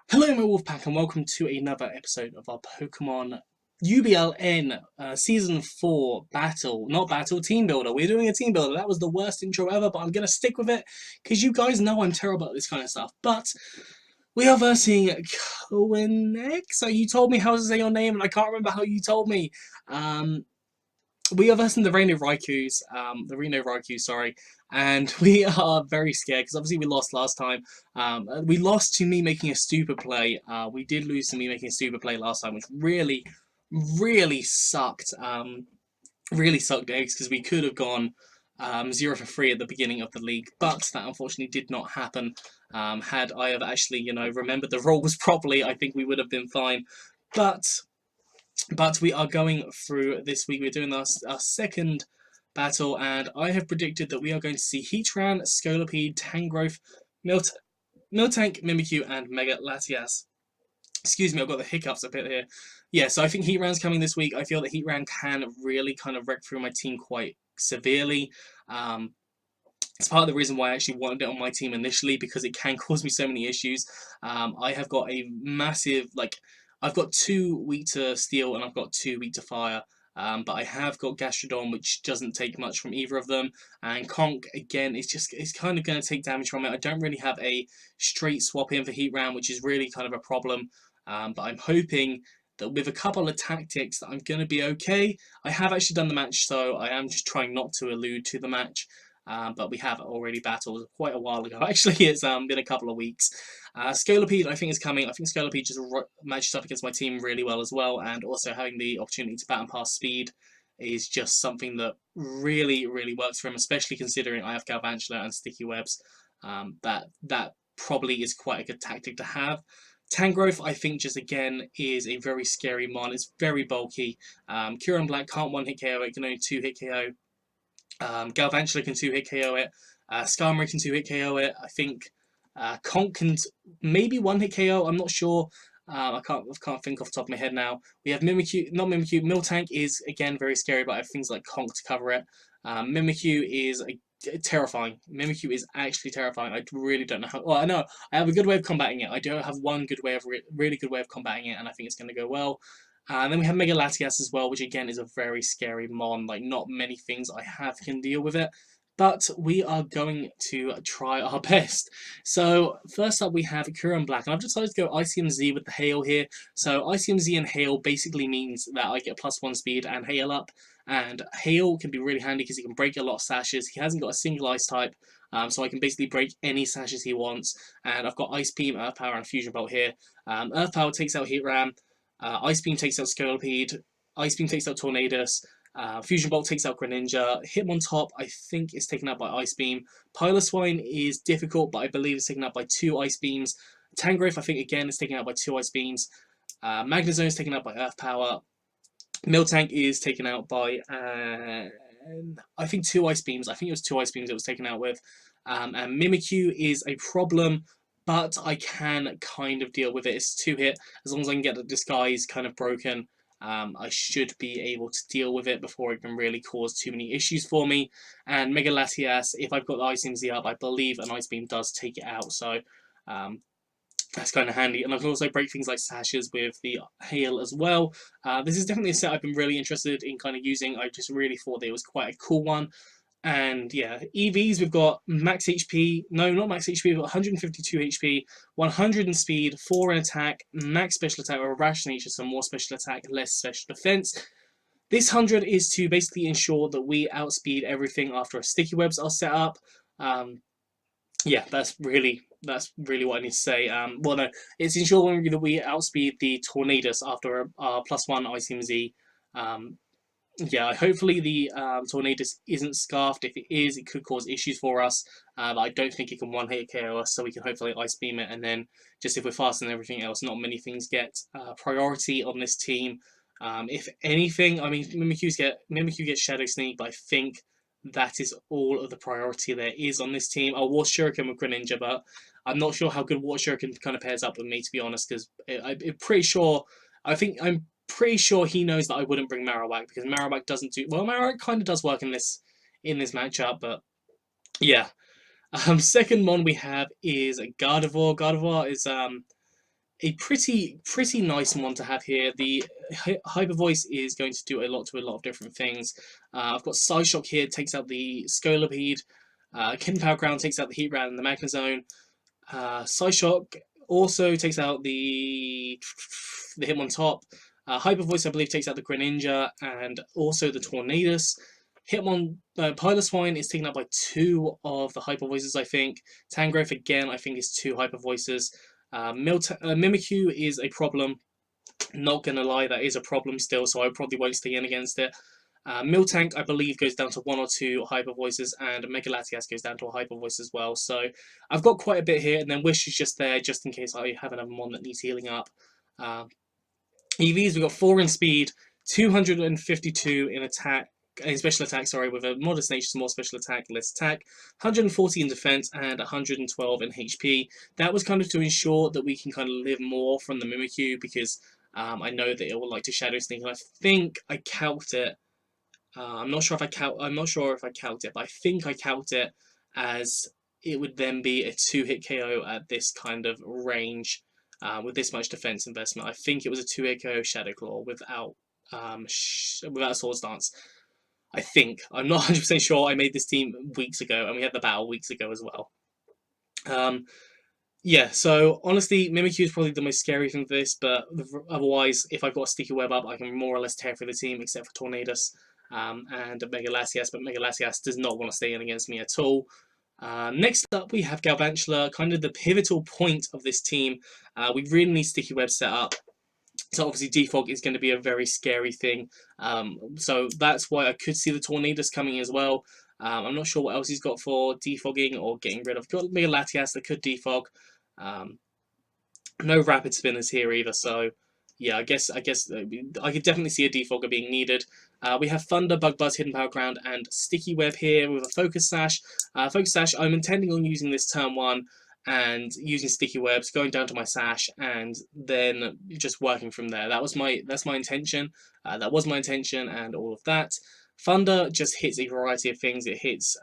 Hello, my Wolfpack, and welcome to another episode of our Pokemon UBLN Season 4 Battle. Not Battle, Team Builder. We're doing a Team Builder. That was the worst intro ever, but I'm going to stick with it because you guys know I'm terrible at this kind of stuff. But we are versing Kohanx. So you told me how to say your name, and I can't remember how you told me. Um, we are versing the Reno Raikous, sorry, and we are very scared because obviously we lost last time. We lost to me making a stupid play. We did lose to me making a stupid play last time, which really sucked. Really sucked eggs because we could have gone 0 for 3 at the beginning of the league, but that unfortunately did not happen. Had I have actually, remembered the rules properly, I think we would have been fine. But we are going through this week. We're doing our second battle, and I have predicted that we are going to see Heatran, Scolipede, Tangrowth, Miltank, Mimikyu, and Mega Latias. Excuse me, I've got the hiccups a bit here. Yeah, so I think Heatran's coming this week. I feel that Heatran can really kind of wreck through my team quite severely. It's part of the reason why I actually wanted it on my team initially, because it can cause me so many issues. I have got a massive, I've got 2 weak to steel and I've got 2 weak to fire. But I have got Gastrodon, which doesn't take much from either of them. And Conk, again, it's kind of going to take damage from it. I don't really have a straight swap in for Heatran, which is really kind of a problem. But I'm hoping that with a couple of tactics that I'm going to be okay. I have actually done the match, so I am just trying not to allude to the match. But we have already battled quite a while ago. Actually, it's been a couple of weeks. Scolipede, I think, is coming. I think Scolipede just matches up against my team really well as well, and also having the opportunity to bat and pass speed is just something that really works for him, especially considering I have Galvantula and Sticky Webs. That probably is quite a good tactic to have. Tangrowth, I think, just again is a very scary mon. It's very bulky. Kyurem Black can't 1-hit KO it, can only 2-hit KO. Galvantula can 2-hit KO it. Skarmory can 2-hit KO it. I think Conk can maybe 1-hit KO. I'm not sure. I can't think off the top of my head now. We have Mimikyu, not Mimikyu. Miltank is again very scary, but I have things like Conk to cover it. Mimikyu is terrifying. Mimikyu is actually terrifying. I really don't know how. Well, I know I have a good way of combating it. I do have one good way of really good way of combating it, and I think it's going to go well. And then we have Mega Latias as well, which again is a very scary mon. Like, not many things I have can deal with it. But we are going to try our best. So, first up we have Kyurem Black. And I've decided to go ICMZ with the Hail here. So, ICMZ and Hail basically means that I get +1 speed and Hail up. And Hail can be really handy because he can break a lot of sashes. He hasn't got a single ice type. So I can basically break any sashes he wants. And I've got Ice Beam, Earth Power, and Fusion Bolt here. Earth Power takes out Heatran. Ice Beam takes out Scolipede. Ice Beam takes out Tornadus. Fusion Bolt takes out Greninja. Hitmontop, I think, is taken out by Ice Beam. Piloswine is difficult, but I believe it's taken out by 2 Ice Beams. Tangrowth, I think, again, is taken out by 2 Ice Beams. Magnezone is taken out by Earth Power. Miltank is taken out by, I think, 2 Ice Beams. I think it was 2 Ice Beams it was taken out with. And Mimikyu is a problem, but I can kind of deal with it. It's 2-hit. As long as I can get the disguise kind of broken, I should be able to deal with it before it can really cause too many issues for me. And Mega Latias, if I've got the Ice Beam up, I believe an Ice Beam does take it out. So that's kind of handy. And I can also break things like sashes with the Hail as well. This is definitely a set I've been really interested in kind of using. I just really thought that it was quite a cool one. And yeah, EVs, we've got max HP, no, not max HP, we've got 152 HP, 100 in speed, 4 in attack, max special attack, or rash nature, so more special attack, less special defense. This 100 is to basically ensure that we outspeed everything after our sticky webs are set up. Yeah, that's really what I need to say. Well, no, it's ensuring that we outspeed the Tornadus after our +1 ICMZ. Yeah, hopefully the Tornadus isn't scarfed. If it is, it could cause issues for us. But I don't think it can 1-hit KO us, so we can hopefully Ice Beam it. And then, just if we're faster than everything else, not many things get priority on this team. If anything, I mean, Mimikyu gets Shadow Sneak, but I think that is all of the priority there is on this team. I'll Water Shuriken with Greninja, but I'm not sure how good Water Shuriken kind of pairs up with me, to be honest, because I'm pretty sure, I'm pretty sure he knows that I wouldn't bring Marowak, because Marowak doesn't do well. Marowak kind of does work in this matchup, but yeah. Second mon we have is Gardevoir. Gardevoir is a pretty nice one to have here. The Hyper Voice is going to do a lot to a lot of different things. I've got Psyshock here, takes out the Scolipede. Hidden Power Ground takes out the Heat Rat and the Magnezone. Psyshock also takes out the Hitmontop. Hyper Voice, I believe, takes out the Greninja and also the Tornadus. Piloswine is taken out by 2 of the Hyper Voices, I think. Tangrowth, again, I think is 2 Hyper Voices. Mimikyu is a problem. Not gonna lie, that is a problem still, so I probably won't stay in against it. Miltank, I believe, goes down to 1 or 2 Hyper Voices, and Mega Latias goes down to a Hyper Voice as well. So I've got quite a bit here, and then Wish is just there, just in case I have another one that needs healing up. EVs, we've got 4 in speed, 252 in attack, in special attack, sorry, with a modest nature, small special attack, less attack, 140 in defense, and 112 in HP. That was kind of to ensure that we can kind of live more from the Mimikyu, because I know that it will like to Shadow Sneak, and I think I calced it. I'm not sure if I calced it, but I think I calced it as it would then be a 2-hit KO at this kind of range. With this much defense investment, I think it was a 2-hit KO Shadow Claw without a Swords Dance. I think. I'm not 100% sure. I made this team weeks ago, and we had the battle weeks ago as well. Yeah, so honestly, Mimikyu is probably the most scary thing for this, but otherwise, if I've got a Sticky Web up, I can more or less tear through the team, except for Tornadus and Mega Latias, but Mega Latias does not want to stay in against me at all. Next up, we have Galvantula, kind of the pivotal point of this team. We really need Sticky Web set up. So obviously Defog is going to be a very scary thing. So that's why I could see the Tornadus coming as well. I'm not sure what else he's got for defogging or getting rid of. Got Mega Latias that could defog. No rapid spinners here either, so yeah, I guess I could definitely see a defogger being needed. We have Thunder, Bug Buzz, Hidden Power Ground, and Sticky Web here with a Focus Sash. Focus Sash, I'm intending on using this turn 1 and using Sticky Webs, going down to my Sash, and then just working from there. That's my intention. That was my intention, and all of that. Thunder just hits a variety of things. It hits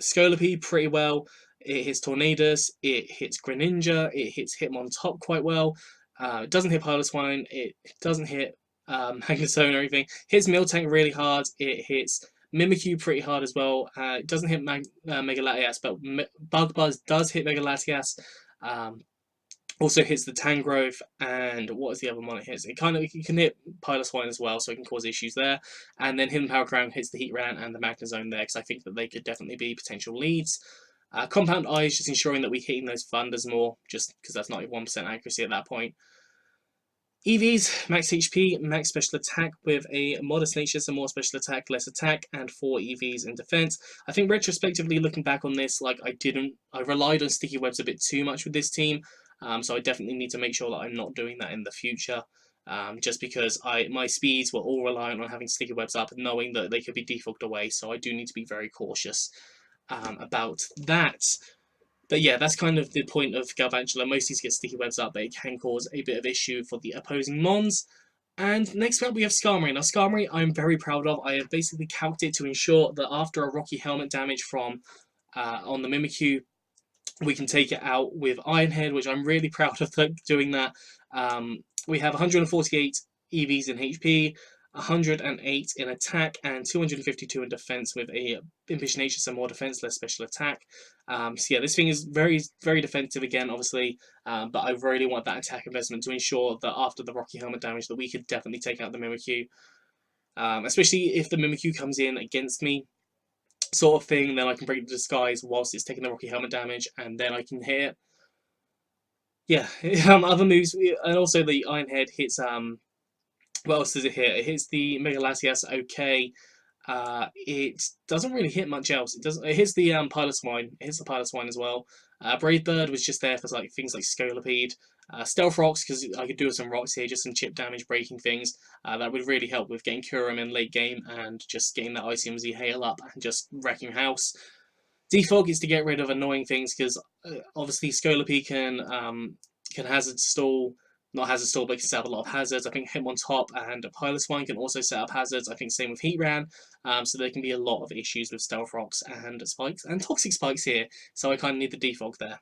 Scolipede pretty well. It hits Tornadus, it hits Greninja, it hits Hitmontop quite well. It doesn't hit Piloswine, it doesn't hit Magnezone or anything. Hits Miltank really hard, it hits Mimikyu pretty hard as well. It doesn't hit Mega Latias, but Bug Buzz does hit Mega Latias. Also hits the Tangrowth, and what is the other one it hits? It can hit Piloswine as well, so it can cause issues there. And then Hidden Power Crown hits the Heat Rat and the Magnezone there, because I think that they could definitely be potential leads. Compound Eye is just ensuring that we're hitting those Thunders more, just because that's 91% accuracy at that point. EVs, max HP, max special attack with a modest nature, so more special attack, less attack, and 4 EVs in defense. I think retrospectively looking back on this, like I relied on Sticky Webs a bit too much with this team. So I definitely need to make sure that I'm not doing that in the future. Just because my speeds were all reliant on having Sticky Webs up and knowing that they could be defogged away, so I do need to be very cautious about that. But yeah, that's kind of the point of Galvantula. Most needs to get Sticky Webs up, but it can cause a bit of issue for the opposing Mons. And next up we have Skarmory. Now Skarmory I'm very proud of. I have basically calced it to ensure that after a Rocky Helmet damage from on the Mimikyu, we can take it out with Iron Head, which I'm really proud of doing that. We have 148 EVs in HP, 108 in attack, and 252 in defense with a Impish Nature, so more defense, less special attack. So yeah, this thing is very, very defensive again, obviously, but I really want that attack investment to ensure that after the Rocky Helmet damage that we could definitely take out the Mimikyu. Especially if the Mimikyu comes in against me, sort of thing, then I can break the disguise whilst it's taking the Rocky Helmet damage, and then I can hit. Yeah, other moves, and also the Iron Head hits. What else does it hit? It hits the Mega Latias, okay. It doesn't really hit much else. It hits the Piloswine. It hits the Piloswine as well. Brave Bird was just there for like things like Scolipede. Stealth Rocks, because I could do some rocks here, just some chip damage breaking things. That would really help with getting Kurum in late game and just getting that ICMZ hail up and just wrecking house. Defog is to get rid of annoying things, because obviously Scolipede can hazard stall. Not hazard stall, but can set up a lot of hazards. I think Hitmontop and Piloswine can also set up hazards. I think same with Heatran. So there can be a lot of issues with Stealth Rocks and Spikes and Toxic Spikes here. So I kind of need the defog there.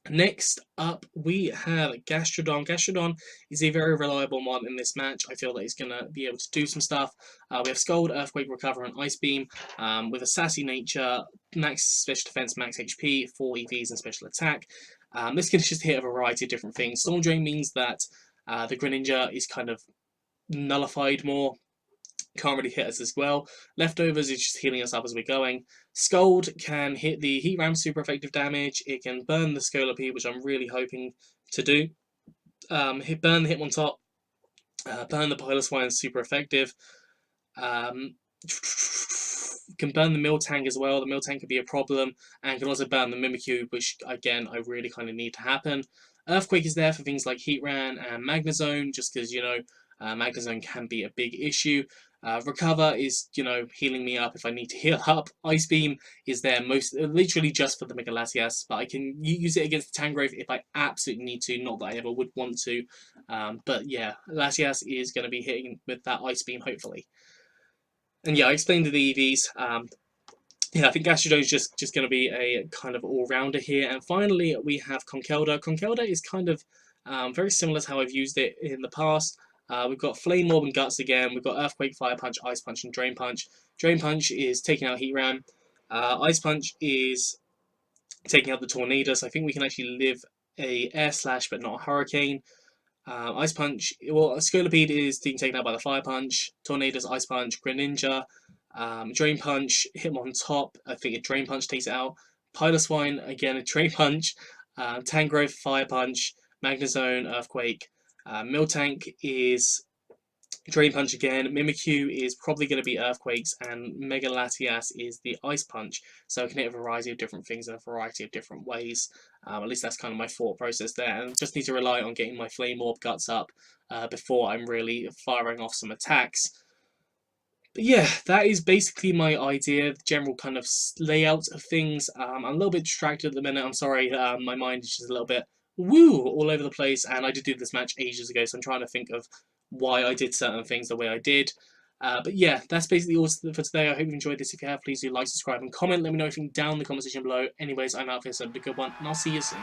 Next up, we have Gastrodon. Gastrodon is a very reliable mod in this match. I feel that he's going to be able to do some stuff. We have Scold, Earthquake, Recover, and Ice Beam with a sassy nature, max special defense, max HP, 4 EVs, and special attack. This can just hit a variety of different things. Storm Drain means that the Greninja is kind of nullified more. Can't really hit us as well. Leftovers is just healing us up as we're going. Scold can hit the Heat Ram super effective damage. It can burn the Scolipede, which I'm really hoping to do. Burn the Hitmontop. Burn the Piloswine, super effective. Can burn the Miltank as well. The Miltank could be a problem, and can also burn the Mimikyu, which again I really kind of need to happen. Earthquake is there for things like Heatran and Magnezone, just because Magnezone can be a big issue. Recover is, healing me up if I need to heal up. Ice Beam is there literally just for the Mega Latias, but I can use it against the Tangrowth if I absolutely need to, not that I ever would want to. But yeah, Latias is going to be hitting with that Ice Beam, hopefully. And yeah, I explained the EVs. Yeah, I think Gastrodon is just going to be a kind of all-rounder here. And finally, we have Conkeldurr. Conkeldurr is kind of very similar to how I've used it in the past. We've got Flame Orb and Guts again. We've got Earthquake, Fire Punch, Ice Punch, and Drain Punch. Drain Punch is taking out Heatran. Ice Punch is taking out the Tornadus. I think we can actually live a Air Slash, but not a Hurricane. Ice Punch, well, Scolipede is being taken out by the Fire Punch. Tornadus, Ice Punch, Greninja. Drain Punch, Hitmontop. I think a Drain Punch takes it out. Piloswine, again, a Drain Punch. Tangrowth, Fire Punch. Magnezone, Earthquake. Miltank is Drain Punch again. Mimikyu is probably going to be Earthquakes, and Mega Latias is the Ice Punch. So I can hit a variety of different things in a variety of different ways. At least that's kind of my thought process there. And just need to rely on getting my Flame Orb Guts up before I'm really firing off some attacks. But yeah, that is basically my idea, the general kind of layout of things. I'm a little bit distracted at the minute, I'm sorry, my mind is just a little bit all over the place, and I did do this match ages ago, so I'm trying to think of why I did certain things the way I did. But yeah, that's basically all for today. I hope you enjoyed this. If you have, please do like, subscribe, and comment. Let me know anything down in the comment section below. Anyways, I'm out for this, so have a good one, and I'll see you soon.